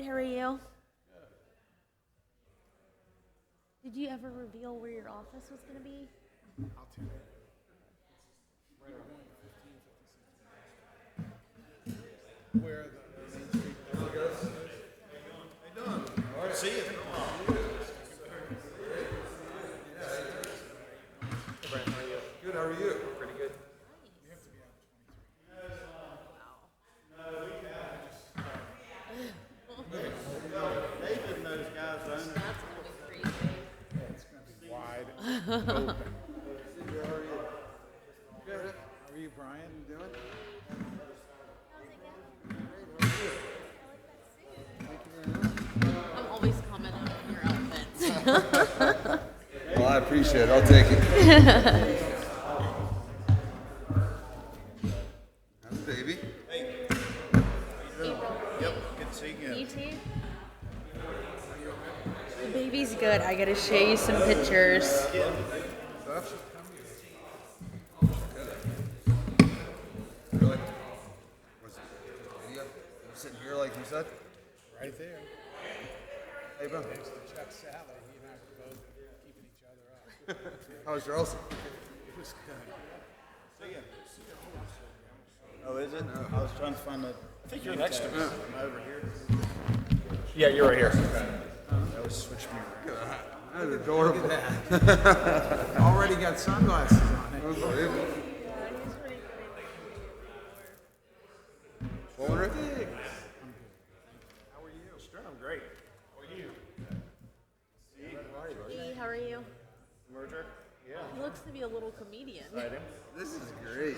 how are you? Did you ever reveal where your office was going to be? I'll tell you. Right around 15, 56 minutes. Where the Main Street goes. How you doing? All right. See you. Hey Brian, how are you? Good, how are you? Pretty good. You have to be out of 23. David knows guys running. That's going to be crazy. Yeah, it's going to be wide open. Good. How are you, Brian? You doing? I'm always commenting on your outfits. Well, I appreciate it. I'll take it. How's baby? April. Yep, good to see you Me again. too. The baby's good. I gotta show you some pictures. Really? Was it video? You sitting here like you said? Right there. Hey, bro. Next to Chuck Sally, he and I were both keeping each other up. How's Charles? It was good. Oh, is it? I was trying to find the. I think you're next to me. I'm over here. Yeah, you're right here. That was switch me around. That's adorable. Already got sunglasses on it. Unbelievable. Swollen Rick? How are you? Sure, I'm great. How are you? Hey, how are you? Merger? Yeah. He looks to be a little comedian. This is great.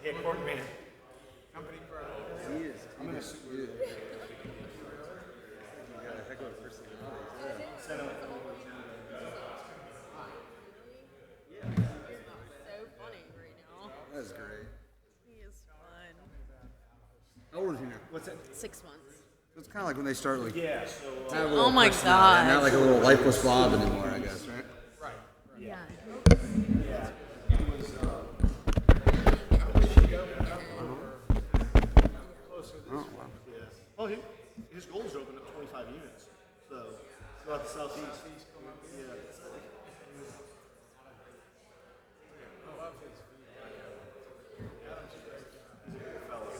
Hey, Court Man. Company pride. He is. I'm going to suit you. You got a heck of a personality. So funny right now. That's great. He is fun. How old is he now? What's that? 6 months. So it's kind of like when they start like Yeah, so have a little Oh my personality, God. Not like a little lifeless blob anymore, I guess, right? Yeah. Oh, wow. Oh, his goals open at 25 units. So, throughout the southeast. Yeah.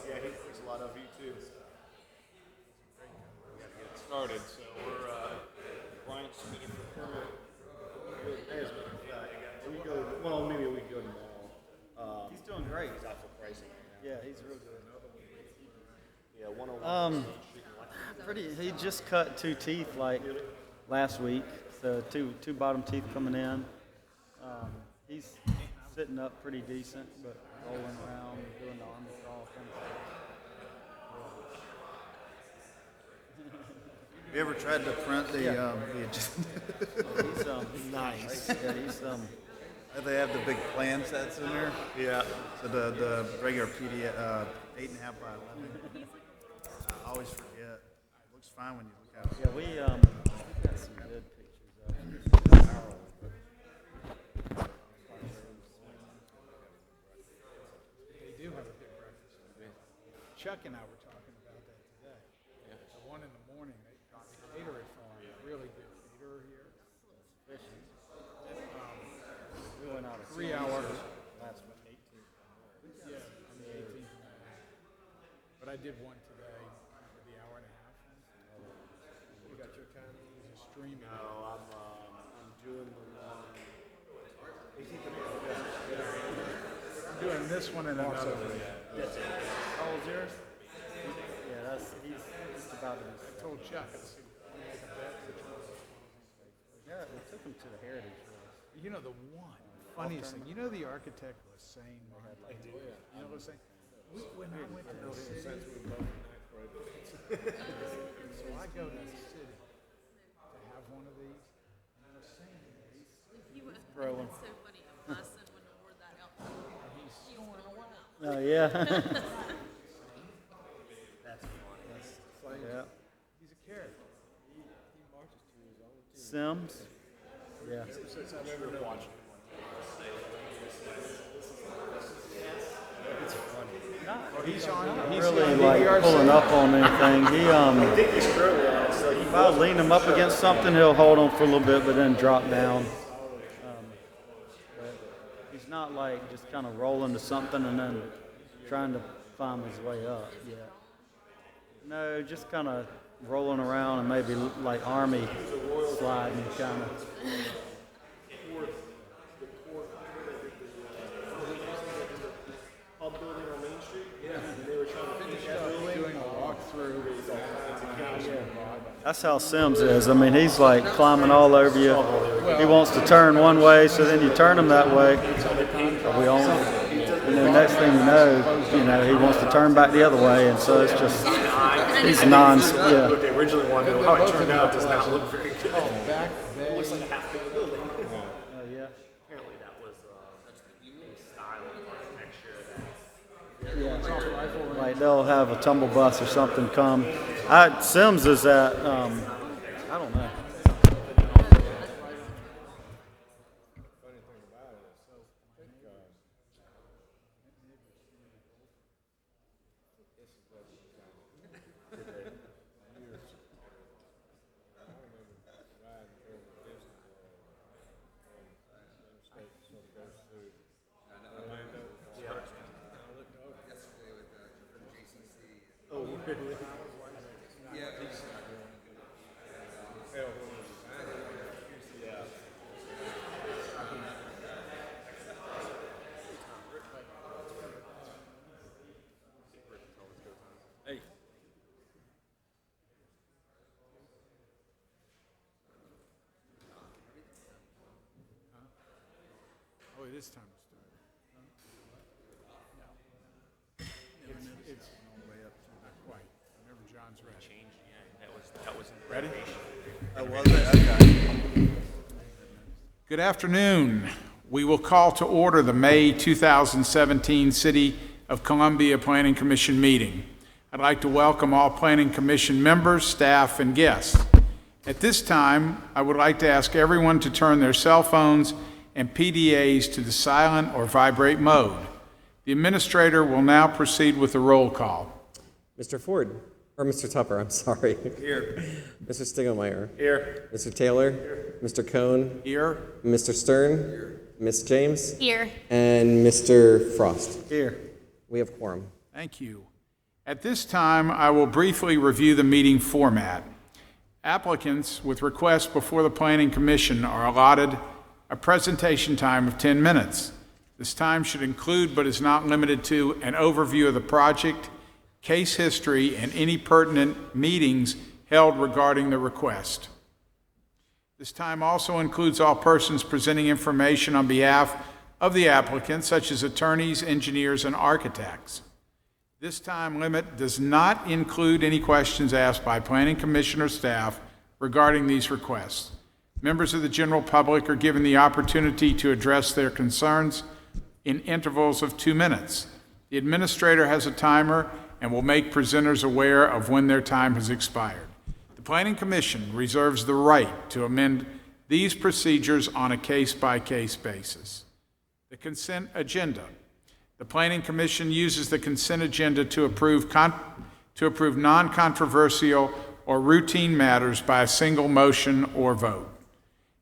Yeah, he thinks a lot of you too. started, so we're Brian submitted for permit. We go. Well, maybe we go tomorrow. He's doing great. He's out for pricing. Yeah, he's real good. Yeah, 101. Pretty. He just cut 2 teeth like last week. So two bottom teeth coming in. He's sitting up pretty decent, but rolling around, doing the army crawl kind of stuff. You ever tried to print the He's nice. Yeah, he's they have the big plan sets in there? yeah. So the regular PDF 8.5 by 11. I always forget. It looks fine when you look at it. Yeah, we got some good pictures of him. They do have a good breakfast. Chuck and I were talking about that today. At 1 in the morning, they cater it for him. Really good caterer here. We went out of 3 hours. last week, 18. Yeah, on the 18th. But I did one today for the hour and a half. You got your time? It was a streaming. No, I'm doing the one. I'm doing this one and another one. How old's yours? Yeah, he's just about I his. told Chuck, I said, "Want to make a bet?" Yeah, we took him to the Heritage Race. You know, the one funniest thing, you know, the architect was saying, you know what I'm saying? When I went to the city, so I go to the city to have one of these, and I was saying, Rolling. So funny. My son wouldn't have worn that outfit. he's storing away. Oh yeah. Like, Yeah. he's a character. Sims. Yeah. Not, He's on. He's really on like DVR pulling set. up on anything. I think he's currently on it, so If I lean him up against something, he'll hold on for a little bit, but then drop down. But he's not like just kind of rolling to something and then trying to climb his way up yet. No, just kind of rolling around and maybe like Army sliding kind of. pub building on Main Street. Yeah. And they were trying to finish that building. Doing a walkthrough. That's how Sims is. I mean, he's like climbing all over you. He wants to turn one way, so then you turn him that way. And then next thing you know, he wants to turn back the other way, and so it's just he's yeah. What they originally wanted, how it turned out does not look very good. Back It looks like a half-built building. Yeah. Apparently that was a style of architecture that Like they'll have a tumble bus or something come. Sims is at I don't know. Yesterday with from JCC. Yeah. Oh, it is time to start. It's all the way up. Not quite. Whenever John's ready. that was Ready? Oh, was it? Okay. Good afternoon. We will call to order the May 2017 City of Columbia Planning Commission meeting. I'd like to welcome all Planning Commission members, staff, and guests. At this time, I would like to ask everyone to turn their cell phones and PDAs to the silent or vibrate mode. The administrator will now proceed with the roll call. Mr. Ford, or Mr. Tupper, I'm sorry. Here. Mr. Stiglmeyer. Here. Mr. Taylor. Here. Mr. Cohn. Here, Mr. Stern. Here. Ms. James. Here. And Mr. Frost. Here. We have quorum. thank you. At this time, I will briefly review the meeting format. Applicants with requests before the Planning Commission are allotted a presentation time of 10 minutes. This time should include, but is not limited to, an overview of the project, case history, and any pertinent meetings held regarding the request. This time also includes all persons presenting information on behalf of the applicant, such as attorneys, engineers, and architects. This time limit does not include any questions asked by Planning Commission or staff regarding these requests. Members of the general public are given the opportunity to address their concerns in intervals of 2 minutes. The administrator has a timer and will make presenters aware of when their time has expired. The Planning Commission reserves the right to amend these procedures on a case-by-case basis. The consent agenda. The Planning Commission uses the consent agenda to approve non-controversial or routine matters by a single motion or vote.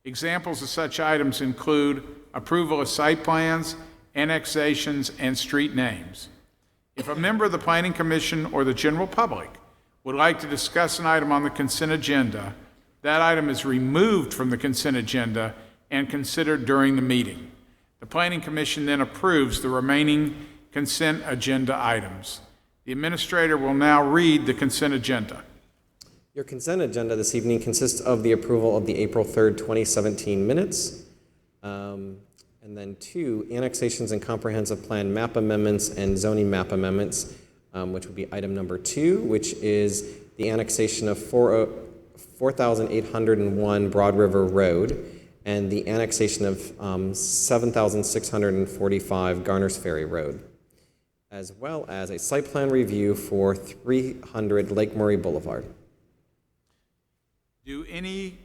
Examples of such items include approval of site plans, annexations, and street names. If a member of the Planning Commission or the general public would like to discuss an item on the consent agenda, that item is removed from the consent agenda and considered during the meeting. The Planning Commission then approves the remaining consent agenda items. The administrator will now read the consent agenda. Your consent agenda this evening consists of the approval of the April 3rd, 2017 minutes, and then 2 annexations and comprehensive plan map amendments and zoning map amendments, which would be item number 2, which is the annexation of 4,801 Broad River Road and the annexation of 7,645 Garner's Ferry Road, as well as a site plan review for 300 Lake Murray Boulevard. Do any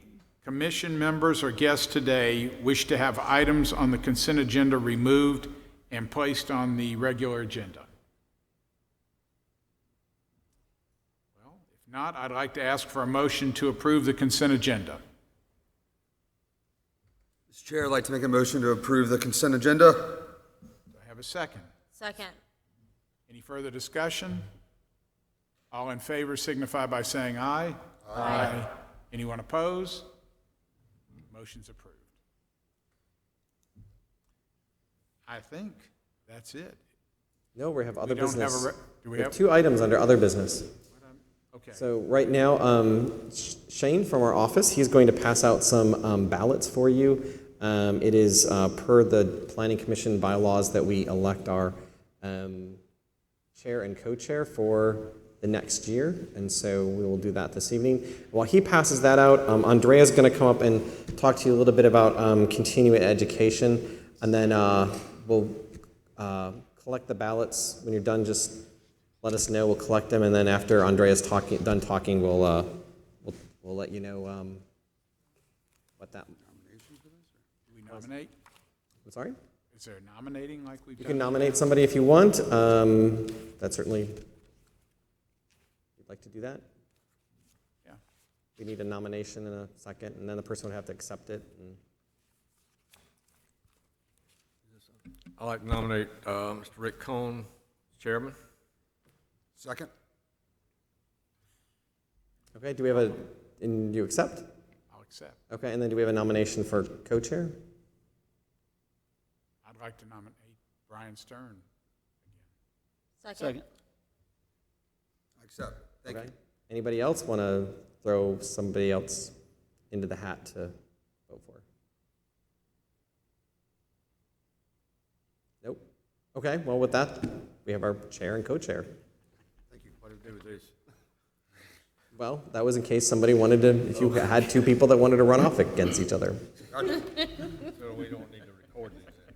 commission members or guests today wish to have items on the consent agenda removed and placed on the regular agenda? Not, I'd like to ask for a motion to approve the consent agenda. Mr. Chair, I'd like to make a motion to approve the consent agenda. Do I have a second? Second. Any further discussion? All in favor signify by saying aye. Aye. Anyone opposed? Motion's approved. I think that's it. No, we have other We don't have business. a re- do we We have have- 2 items under other business. Okay. So right now, Shane from our office, he's going to pass out some ballots for you. It is per the Planning Commission bylaws that we elect our chair and co-chair for the next year, and so we will do that this evening. While he passes that out, Andrea's going to come up and talk to you a little bit about continuing education, and then we'll collect the ballots. When you're done, just let us know. We'll collect them, and then after Andrea's done talking, we'll let you know what that. Do we nominate? I'm sorry. Is there nominating like we've You done? can nominate somebody if you want. That's certainly. You'd like to do that? Yeah. We need a nomination in a second, and then the person would have to accept it. And I'd like to nominate Mr. Rick Cohn, Chairman. Second? okay. Do we have a? And you accept? I'll accept. Okay. And then do we have a nomination for co-chair? I'd like to nominate Brian Stern. Second. I accept. Thank Okay. you. Anybody else want to throw somebody else into the hat to vote for? Nope. Okay. Well, with that, we have our chair and co-chair. Thank you. What do we do with this? Well, that was in case somebody wanted to, if you had 2 people that wanted to run off against each other. Gotcha. So we don't need to record these then?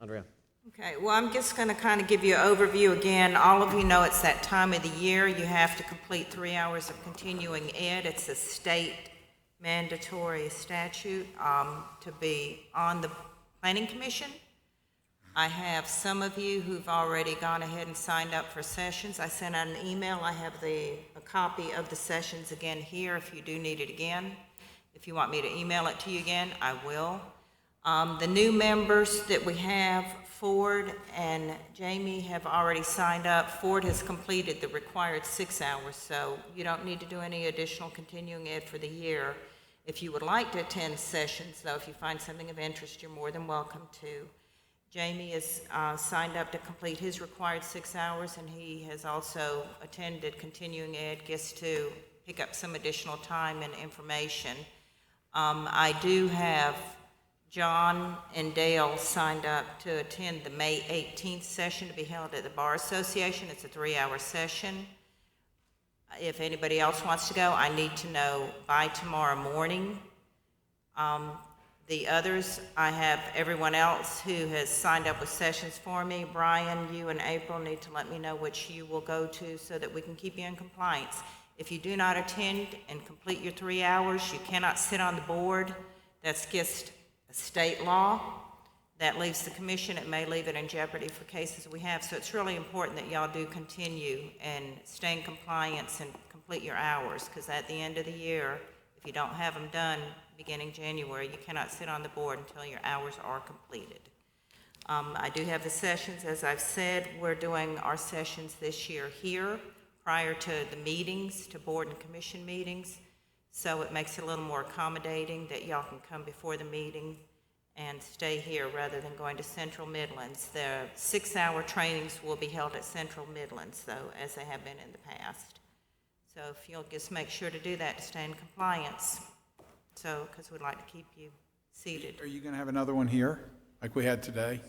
Andrea. Okay, well, I'm just going to kind of give you an overview again. All of you know it's that time of the year. You have to complete 3 hours of continuing ed. It's a state mandatory statute to be on the Planning Commission. I have some of you who've already gone ahead and signed up for sessions. I sent out an email. I have a copy of the sessions again here if you do need it again. If you want me to email it to you again, I will. The new members that we have, Ford and Jamie, have already signed up. Ford has completed the required 6 hours, so you don't need to do any additional continuing ed for the year. If you would like to attend sessions, though, if you find something of interest, you're more than welcome to. Jamie is signed up to complete his required 6 hours, and he has also attended continuing ed, gets to pick up some additional time and information. I do have John and Dale signed up to attend the May 18th session to be held at the Bar Association. It's a 3-hour session. If anybody else wants to go, I need to know by tomorrow morning. The others, I have everyone else who has signed up with sessions for me. Brian, you and April need to let me know which you will go to so that we can keep you in compliance. If you do not attend and complete your 3 hours, you cannot sit on the board. That's just a state law. That leaves the commission. It may leave it in jeopardy for cases we have. So it's really important that y'all do continue and stay in compliance and complete your hours, because at the end of the year, if you don't have them done beginning January, you cannot sit on the board until your hours are completed. I do have the sessions. As I've said, we're doing our sessions this year here prior to the meetings, to board and commission meetings. So it makes it a little more accommodating that y'all can come before the meeting and stay here rather than going to Central Midlands. The 6-hour trainings will be held at Central Midlands, though, as they have been in the past. So if you'll just make sure to do that to stay in compliance. So, because we'd like to keep you seated. Are you going to have another one here, like we had today?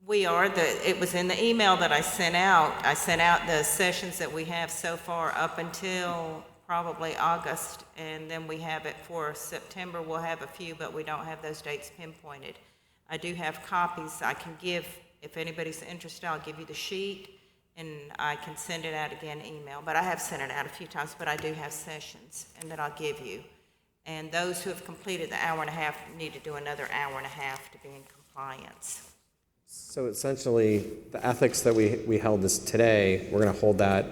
We are. It was in the email that I sent out. I sent out the sessions that we have so far up until probably August, and then we have it for September. We'll have a few, but we don't have those dates pinpointed. I do have copies I can give. If anybody's interested, I'll give you the sheet, and I can send it out again email. But I have sent it out a few times, but I do have sessions, and that I'll give you. And those who have completed the hour and a half need to do another hour and a half to be in compliance. So essentially, the ethics that we held this today, we're going to hold that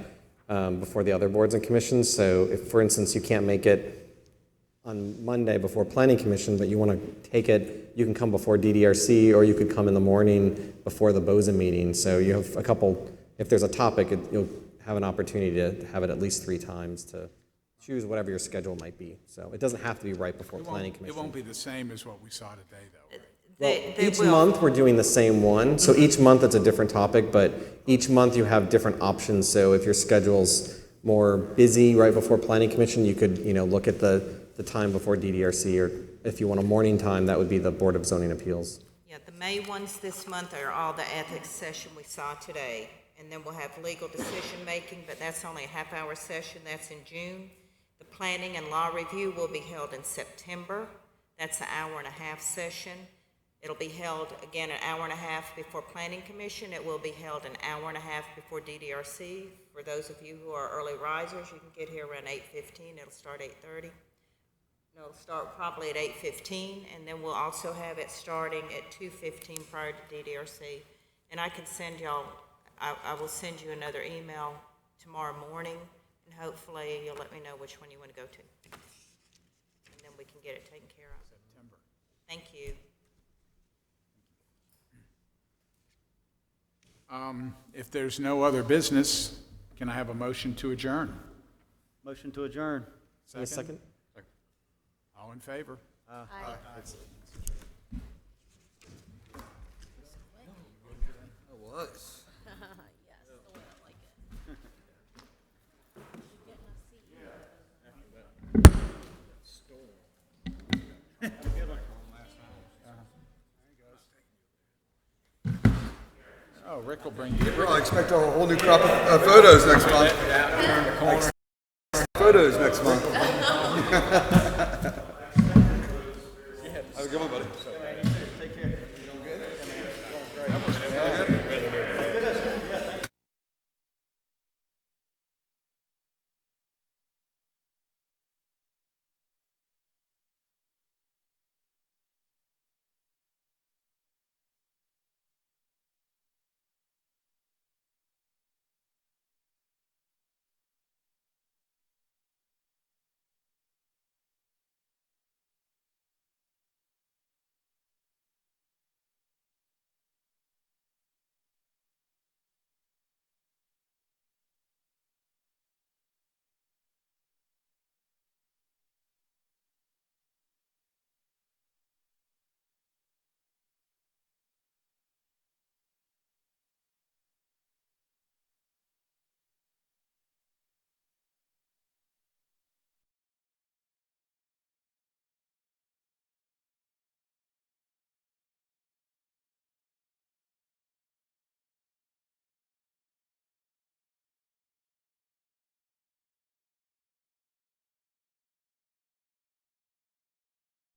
before the other boards and commissions. So if, for instance, you can't make it on Monday before Planning Commission, but you want to take it, you can come before DDRC, or you could come in the morning before the BOZA meeting. So you have a couple, if there's a topic, you'll have an opportunity to have it at least 3 times to choose whatever your schedule might be. So it doesn't have to be right before Planning It Commission. won't be the same as what we saw today, though. They Each will. month, we're doing the same one. So each month, it's a different topic, but each month you have different options. So if your schedule's more busy right before Planning Commission, you could, look at the time before DDRC, or if you want a morning time, that would be the Board of Zoning Appeals. Yeah, the May ones this month are all the ethics session we saw today. And then we'll have legal decision-making, but that's only a half-hour session. That's in June. The planning and law review will be held in September. That's an hour-and-a-half session. It'll be held, again, an hour-and-a-half before Planning Commission. It will be held an hour-and-a-half before DDRC. For those of you who are early risers, you can get here around 8:15. It'll start 8:30. It'll start probably at 8:15, and then we'll also have it starting at 2:15 prior to DDRC. And I can send y'all, I will send you another email tomorrow morning, and hopefully you'll let me know which one you want to go to. And then we can get it taken care of. September. Thank you. If there's no other business, can I have a motion to adjourn? Motion to adjourn. A second? All in favor? It was. Oh, Rick will bring you. Well, I expect a whole new crop of photos next month. Photos next month.